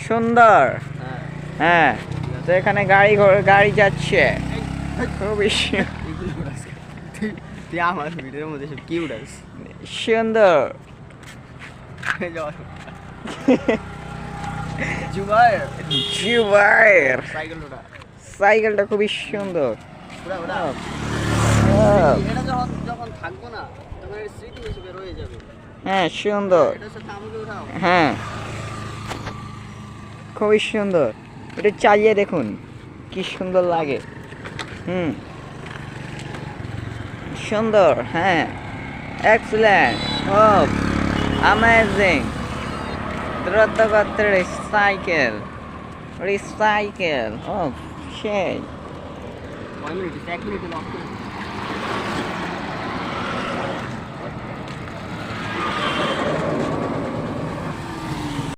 সুন্দর। হ্যাঁ, তো এখানে গাড়ি যাচ্ছে খুবই আমার ভিডিওর মধ্যে সব কিউট আছে সুন্দর। জুবায়ের সাইকেলটা খুবই সুন্দর। এটা যখন থাকবো না তখন এর স্মৃতি হিসেবে রয়ে যাবে। হ্যাঁ সুন্দর। এটার সাথে আমাকে উঠাও। হ্যাঁ খুবই সুন্দর, এটা চালিয়ে দেখুন কি সুন্দর লাগে। সুন্দর। হ্যাঁ এক্সেলেন্ট, খুব অ্যামেজিং। দ্রুতগতির সাইকেল, রিসাইকেল, ও সেই। 1 মিনিট 1 মিনিট লক করে